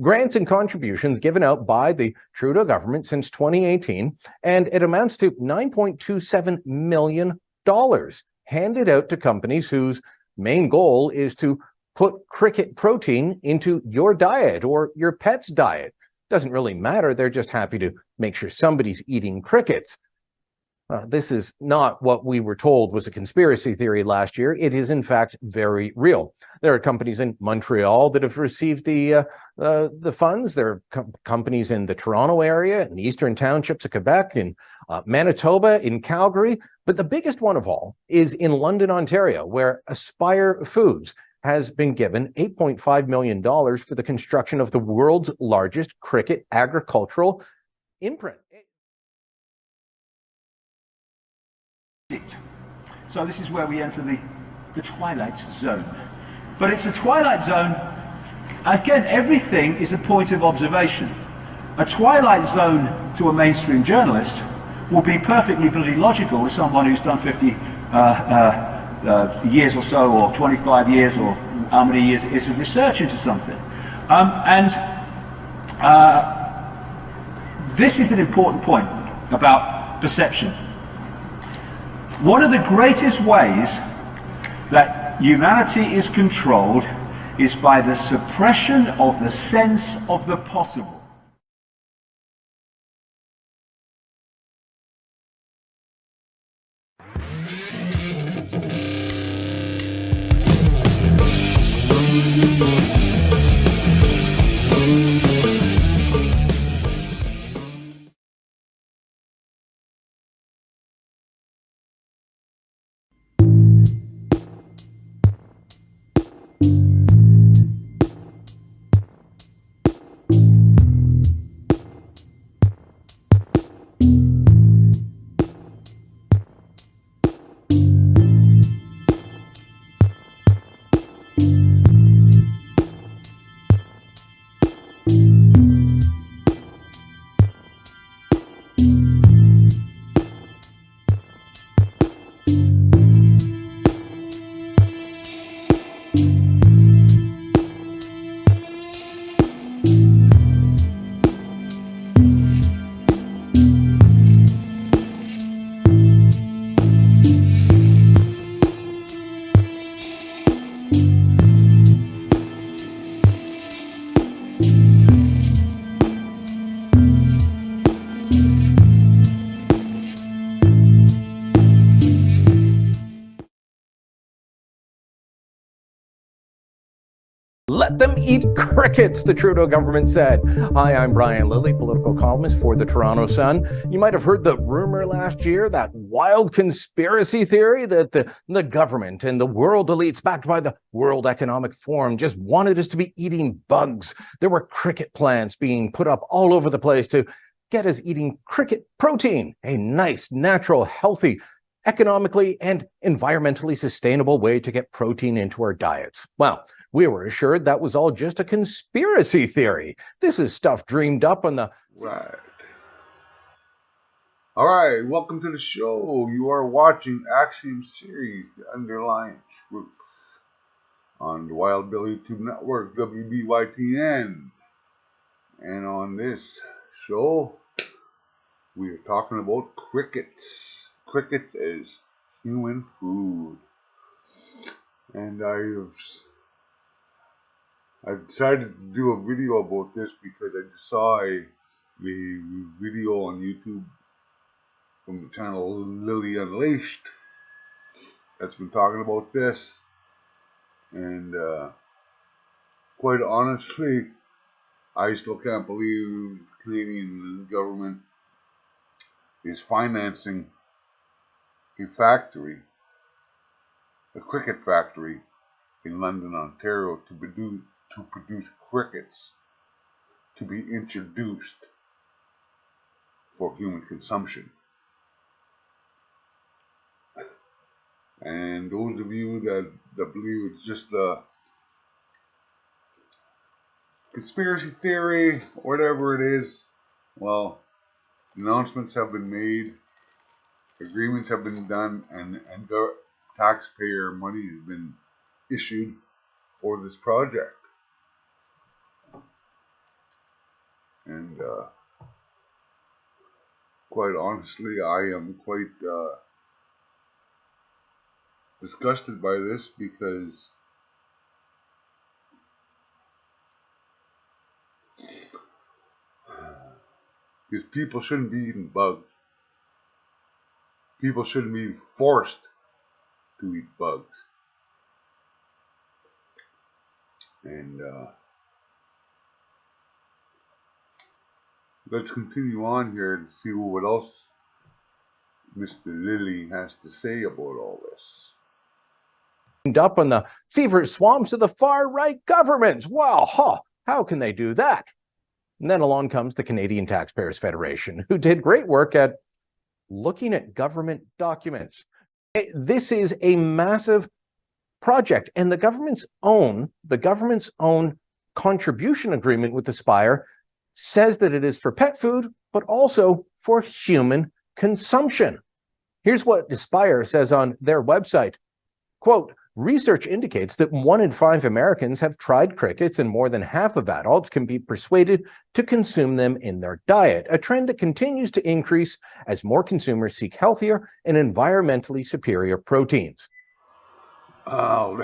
grants and contributions given out by the Trudeau government since 2018, and it amounts to $9.27 million handed out to companies whose main goal is to put cricket protein into your diet or your pet's diet. Doesn't really matter. They're just happy to make sure somebody's eating crickets. This is not what we were told was a conspiracy theory last year. It is, in fact, very real. There are companies in Montreal that have received the funds. There are companies in the Toronto area, in the eastern townships of Quebec, in Manitoba, in Calgary. But the biggest one of all is in London, Ontario, where Aspire Foods has been given $8.5 million for the construction of the world's largest cricket agricultural imprint. So this is where we enter the twilight zone. But it's a twilight zone, again, everything is a point of observation. A twilight zone to a mainstream journalist will be perfectly bloody logical to someone who's done 50 years or so, or 25 years, or how many years it is of research into something. This is an important point about perception. One of the greatest ways that humanity is controlled is by the suppression of the sense of the possible. Let them eat crickets, the Trudeau government said. Hi, I'm Brian Lilly, political columnist for the Toronto Sun. You might have heard the rumor last year, that wild conspiracy theory that the government and the world elites backed by the World Economic Forum just wanted us to be eating bugs. There were cricket plants being put up all over the place to get us eating cricket protein, a nice, natural, healthy, economically and environmentally sustainable way to get protein into our diets. Well, we were assured that was all just a conspiracy theory. This is stuff dreamed up on the... Right. All right, welcome to the show. You are watching Axiom series, The Underlying Truth, on the Wild Bill YouTube Network, WBYTN. And on this show, we are talking about crickets. Crickets as human food. And I decided to do a video about this because I just saw a video on YouTube from the channel Lily Unleashed that's been talking about this. And quite honestly, I still can't believe the Canadian government is financing a factory, a cricket factory in London, Ontario, to produce crickets to be introduced for human consumption. And those of you that believe it's just a conspiracy theory, whatever it is, well, announcements have been made, agreements have been done, and taxpayer money has been issued for this project. And quite honestly, I am quite disgusted by this because people shouldn't be eating bugs. People shouldn't be forced to eat bugs. And let's continue on here and see what else Mr. Lilly has to say about all this. Up on the fever swamps of the far-right governments. Wow, how can they do that? And then along comes the Canadian Taxpayers Federation, who did great work at looking at government documents. This is a massive project, and the government's own contribution agreement with Aspire says that it is for pet food, but also for human consumption. Here's what Aspire says on their website. Quote, research indicates that 1 in 5 Americans have tried crickets, and more than half of adults can be persuaded to consume them in their diet, a trend that continues to increase as more consumers seek healthier and environmentally superior proteins. Oh,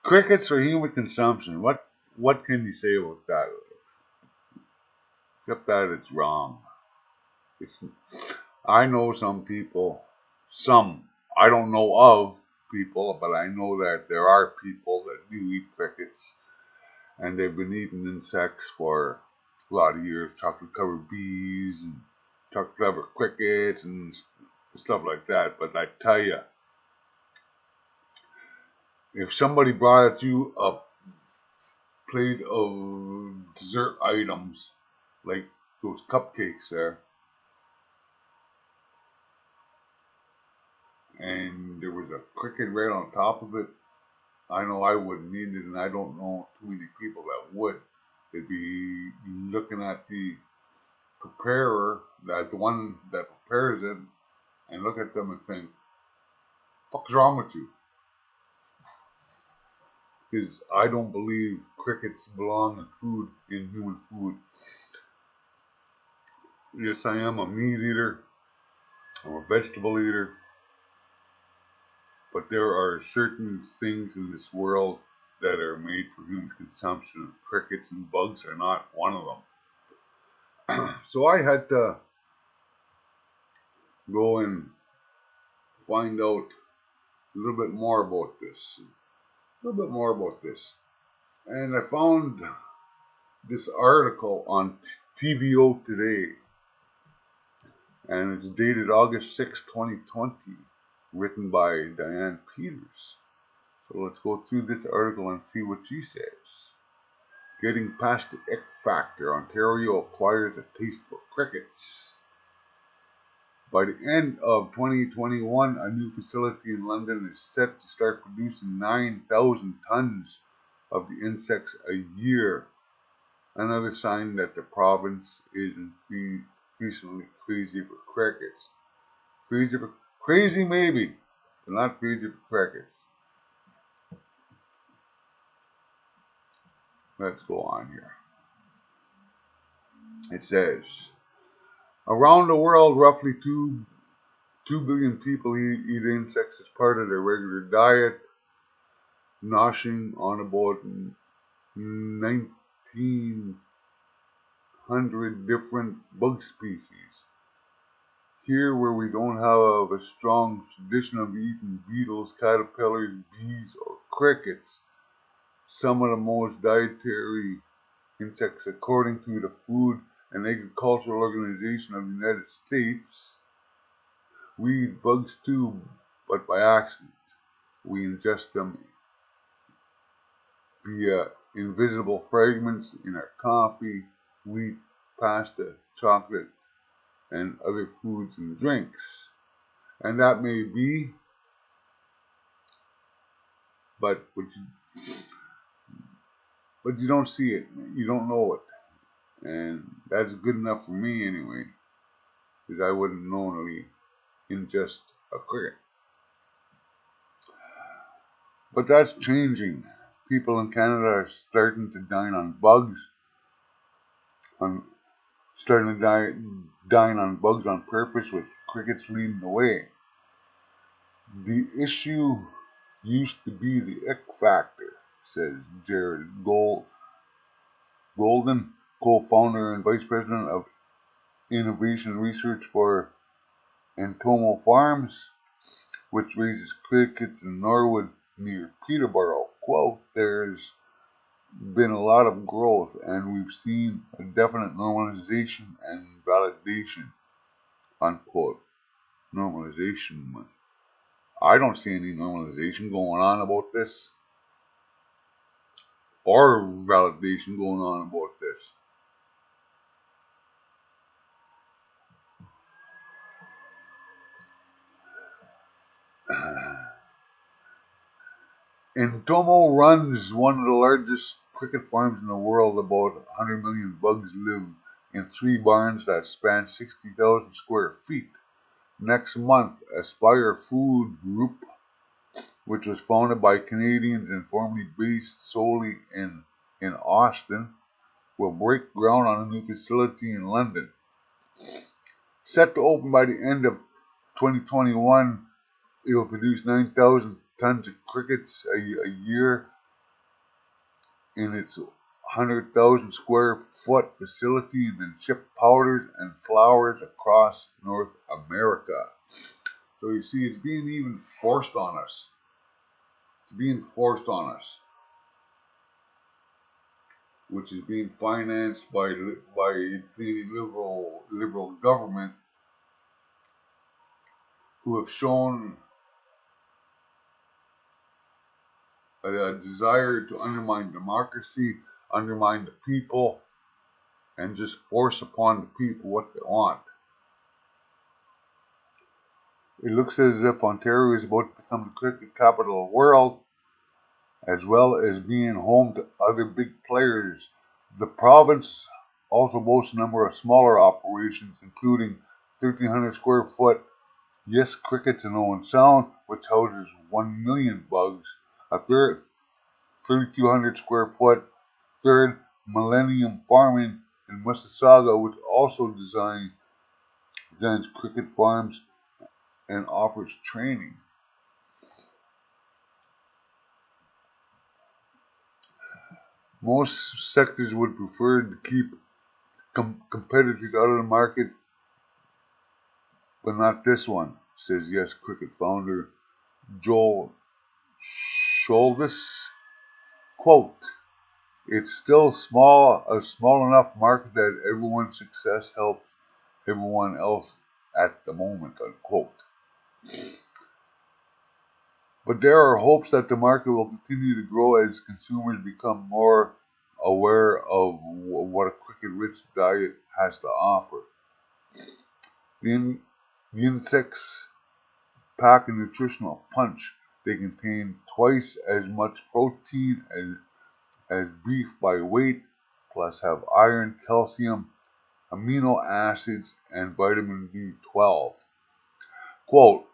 crickets for human consumption. What can you say about that? Except that it's wrong. I know some people, I don't know of people, but I know that there are people that do eat crickets, and they've been eating insects for a lot of years, chocolate-covered bees and chocolate-covered crickets and stuff like that. But I tell you, if somebody brought you a plate of dessert items like those cupcakes there, and there was a cricket right on top of it, I know I wouldn't eat it, and I don't know too many people that would. They'd be looking at the preparer, the one that prepares it, and look at them and think, "Fuck's wrong with you?" Because I don't believe crickets belong in human food. Yes, I am a meat eater. I'm a vegetable eater. But there are certain things in this world that are made for human consumption. Crickets and bugs are not one of them. So I had to go and find out a little bit more about this. And I found this article on TVO Today, and it's dated August 6, 2020, written by Diane Peters. So let's go through this article and see what she says. Getting past the ick factor, Ontario acquires a taste for crickets. By the end of 2021, a new facility in London is set to start producing 9,000 tons of the insects a year. Another sign that the province is increasingly crazy for crickets. Crazy maybe, but not crazy for crickets. Let's go on here. It says, around the world, roughly 2 billion people eat insects as part of their regular diet, noshing on about 1,900 different bug species. Here, where we don't have a strong tradition of eating beetles, caterpillars, bees, or crickets, some of the most dietary insects, according to the Food and Agricultural Organization of the United States, we eat bugs too, but by accident. We ingest them via invisible fragments in our coffee, wheat, pasta, chocolate, and other foods and drinks. And that may be, but you don't see it, you don't know it. And that's good enough for me anyway, because I wouldn't knowingly ingest a cricket. But that's changing. People in Canada are starting to dine on bugs, on starting to dying on bugs on purpose, with crickets leading the way. The issue used to be the ick factor, says Jared Golden, co-founder and vice president of innovation research for Entomo Farms, which raises crickets in Norwood near Peterborough. Quote, there's been a lot of growth and we've seen a definite normalization and validation, unquote. Normalization. I don't see any normalization going on about this, or validation going on about this. Entomo runs one of the largest cricket farms in the world. About 100 million bugs live in 3 barns that span 60,000 square feet. Next month, Aspire Food Group, which was founded by Canadians and formerly based solely in Austin, will break ground on a new facility in London. Set to open by the end of 2021, it will produce 9,000 tons of crickets a year in its 100,000 square foot facility, and then ship powders and flowers across North America. So you see, it's being even forced on us. It's being forced on us, which is being financed by the liberal government, who have shown a desire to undermine democracy, undermine the people, and just force upon the people what they want. It looks as if Ontario is about to become the cricket capital of the world, as well as being home to other big players. The province also boasts a number of smaller operations, including 1,300 square foot Yes Crickets in Owen Sound, which houses 1 million bugs, a 3,200 square foot Third Millennium Farming in Mississauga, which also designs cricket farms and offers training. Most sectors would prefer to keep competitors out of the market, but not this one, says Yes Cricket founder Joel Sholdis. Quote, it's still a small enough market that everyone's success helps everyone else at the moment, unquote. But there are hopes that the market will continue to grow as consumers become more aware of what a cricket-rich diet has to offer. The insects pack a nutritional punch. They contain twice as much protein as beef by weight, plus have iron, calcium, amino acids, and vitamin B12. Quote,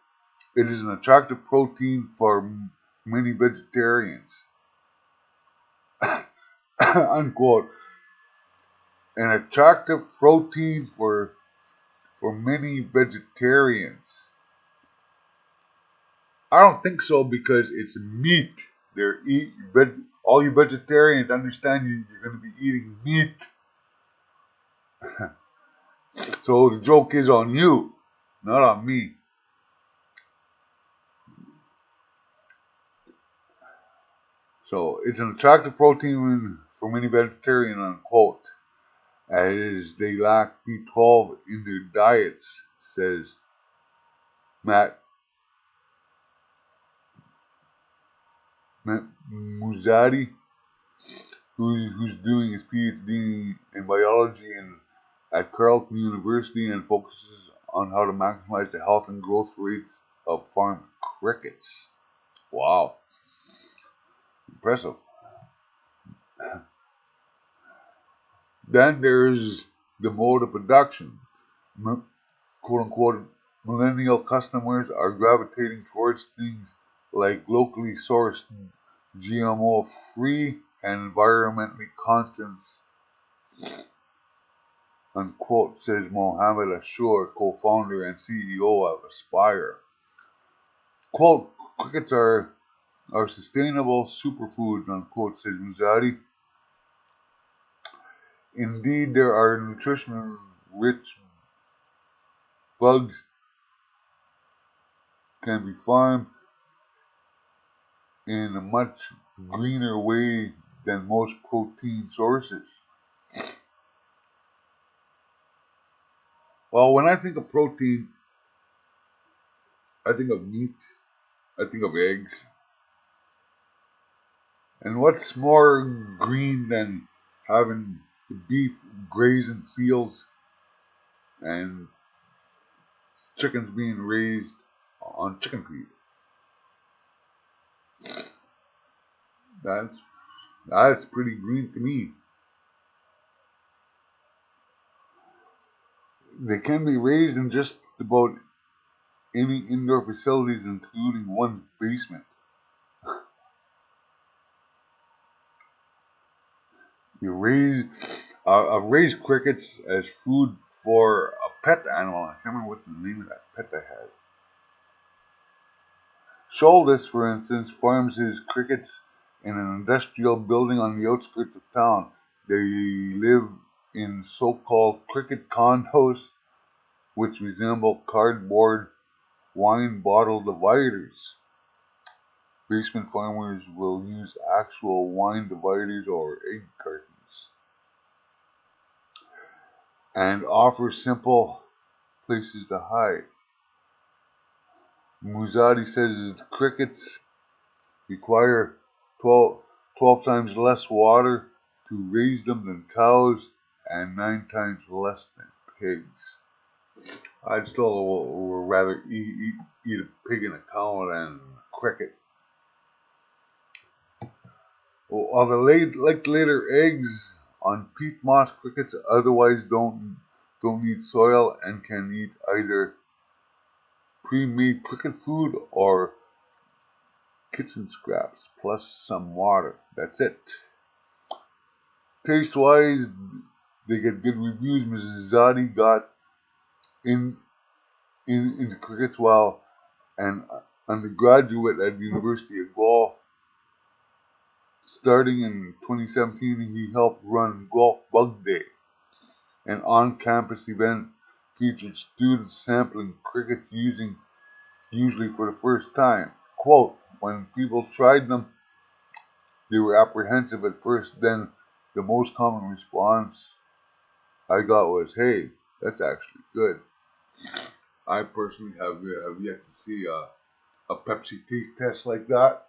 it is an attractive protein for many vegetarians. Unquote. An attractive protein for many vegetarians. I don't think so, because it's meat. All you vegetarians understand you're going to be eating meat. So the joke is on you, not on me. So it's an attractive protein for many vegetarians, unquote, as they lack B12 in their diets, says Matt Muzadi, who's doing his PhD in biology at Carleton University, and focuses on how to maximize the health and growth rates of farm crickets. Wow. Impressive. Then there's the mode of production. Quote unquote, millennial customers are gravitating towards things like locally sourced, GMO free, and environmentally conscious unquote, says Mohammed Ashur, co-founder and CEO of Aspire. Quote, crickets are sustainable superfoods, unquote, says Muzadi. Indeed, there are nutrition-rich bugs can be farmed in a much greener way than most protein sources. Well, when I think of protein, I think of meat, I think of eggs. And what's more green than having the beef graze in fields and chickens being raised on chicken feed? That's pretty green to me. They can be raised in just about any indoor facilities, including one basement. You raise I've raised crickets as food for a pet animal. I can't remember what the name of that pet I had. Sholdis, for instance, farms his crickets in an industrial building on the outskirts of town. They live in so-called cricket condos, which resemble cardboard wine bottle dividers. Basement farmers will use actual wine dividers or egg cartons and offer simple places to hide. Muzadi says the crickets require 12 times less water to raise them than cows and 9 times less than pigs. I'd still rather eat a pig and a cow than a cricket. While they later eggs on peat moss, crickets otherwise don't need soil and can eat either pre-made cricket food or kitchen scraps plus some water. That's it. Taste-wise, they get good reviews. Mrs. Zadi got into crickets while an undergraduate at the University of Gaul. Starting in 2017, he helped run Golf Bug Day, an on-campus event featured students sampling crickets usually for the first time. Quote, when people tried them, they were apprehensive at first, then the most common response I got was, hey, that's actually good. I personally have yet to see a Pepsi taste test like that.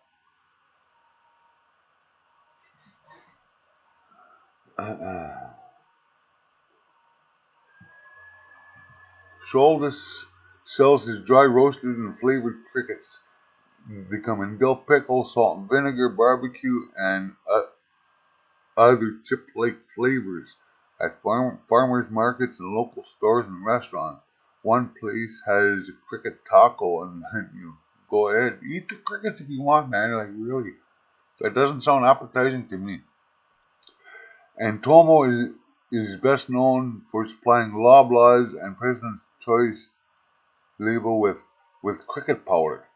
Sholdis sells his dry roasted and flavored crickets. They come in dill pickle, salt and vinegar, barbecue, and other chip-like flavors at farmers markets and local stores and restaurants. One place has a cricket taco, and you go ahead, eat the crickets if you want, man. Like really, that doesn't sound appetizing to me. And Tomo is best known for supplying Loblaws and President's Choice label with cricket powder.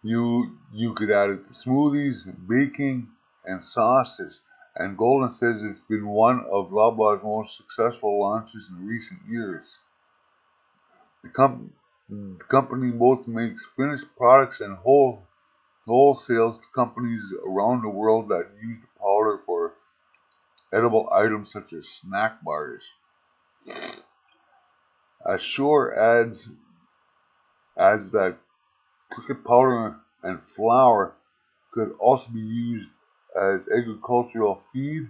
You could add it to smoothies, baking, and sauces. And Golden says it's been one of Loblaw's most successful launches in recent years. The company both makes finished products and wholesales to companies around the world that use the powder for edible items such as snack bars. Ashore adds that cricket powder and flour could also be used as agricultural feed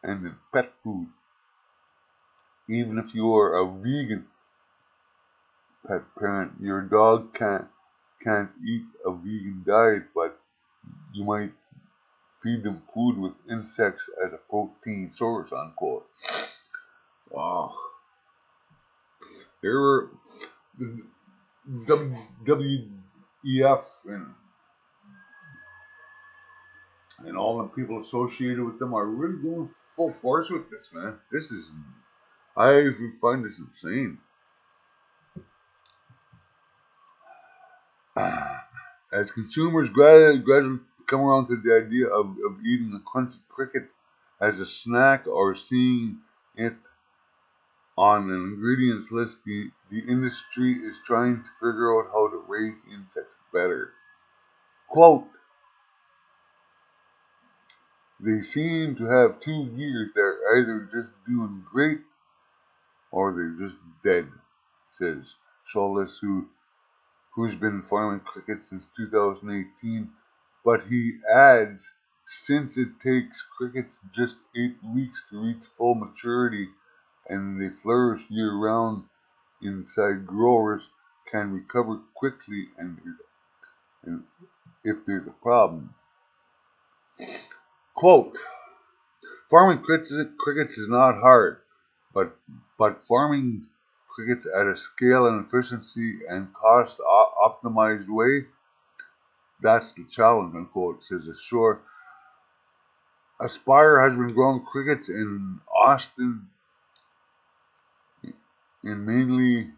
and in pet food. Even if you are a vegan pet parent, your dog can't eat a vegan diet, but you might feed them food with insects as a protein source, unquote. Wow. There were the WEF and and all the people associated with them are really going full force with this, man. I find this insane. As consumers gradually come around to the idea of eating a crunchy cricket as a snack or seeing it on an ingredients list, the industry is trying to figure out how to raise insects better. Quote, they seem to have two gears. They're either just doing great or they're just dead, says Scholes, who's been farming crickets since 2018. But he adds, since it takes crickets just 8 weeks to reach full maturity and they flourish year-round, inside growers can recover quickly and if there's a problem. Quote, farming crickets is not hard, but farming crickets at a scale and efficiency and cost optimized way, that's the challenge, unquote, says Ashore. Aspire has been growing crickets in Austin in mainly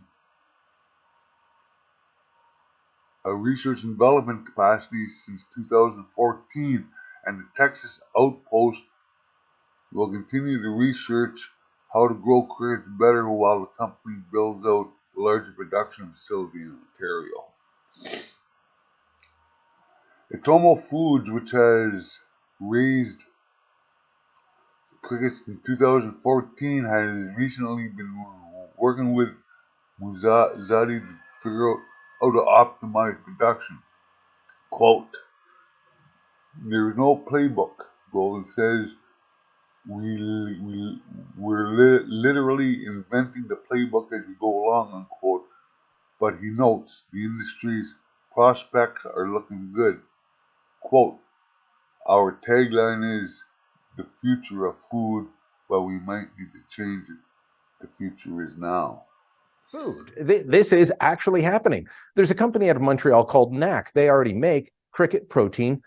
a research and development capacity since 2014, and the Texas outpost will continue to research how to grow crickets better while the company builds out a larger production facility in Ontario. Atomo Foods, which has raised crickets in 2014, has recently been working with Muzadi to figure out how to optimize production. Quote, there is no playbook, Golden says. We're literally inventing the playbook as we go along, unquote. But he notes the industry's prospects are looking good. Quote, our tagline is the future of food, but we might need to change it. The future is now. Food. This is actually happening. There's a company out of Montreal called NAC. They already make cricket protein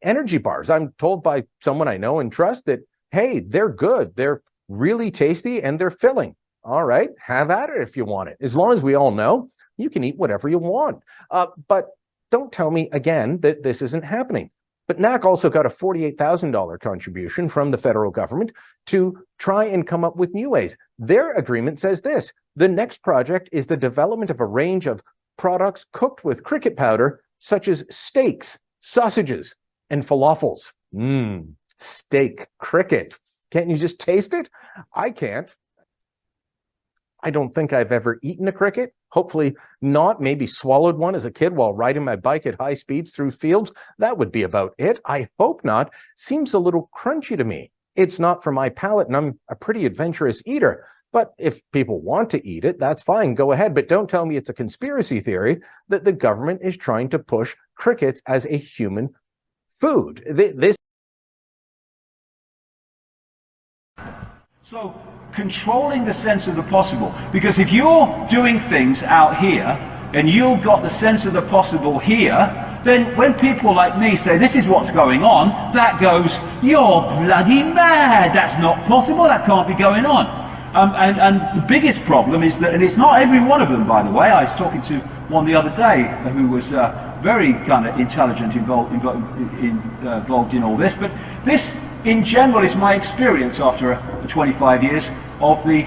energy bars. I'm told by someone I know and trust that, hey, they're good. They're really tasty and they're filling. All right, have at it if you want it. As long as we all know, you can eat whatever you want. But don't tell me again that this isn't happening. But NAC also got a $48,000 contribution from the federal government to try and come up with new ways. Their agreement says this: the next project is the development of a range of products cooked with cricket powder, such as steaks, sausages, and falafels. Steak cricket. Can't you just taste it? I can't. I don't think I've ever eaten a cricket. Hopefully not. Maybe swallowed one as a kid while riding my bike at high speeds through fields. That would be about it. I hope not. Seems a little crunchy to me. It's not for my palate, and I'm a pretty adventurous eater. But if people want to eat it, that's fine. Go ahead. But don't tell me it's a conspiracy theory that the government is trying to push crickets as a human food. So, controlling the sense of the possible, because if you're doing things out here and you've got the sense of the possible here, then when people like me say this is what's going on, that goes, you're bloody mad, that's not possible, that can't be going on. And the biggest problem is that, and it's not every one of them, by the way. I was talking to one the other day who was very kind of intelligent, involved in all this, but this in general is my experience after 25 years of the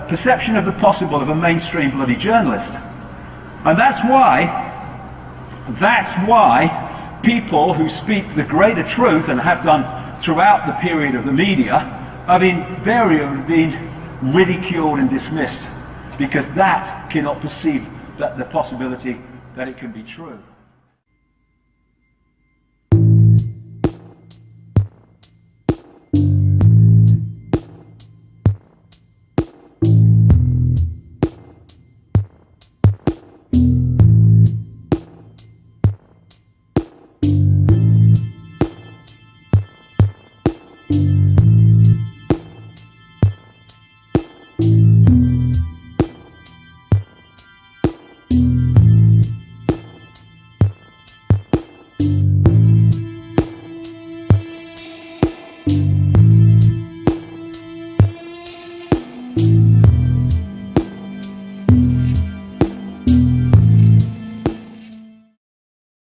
perception of the possible of a mainstream bloody journalist. And that's why people who speak the greater truth, and have done throughout the period of the media, have invariably been ridiculed and dismissed, because that cannot perceive that the possibility that it can be true.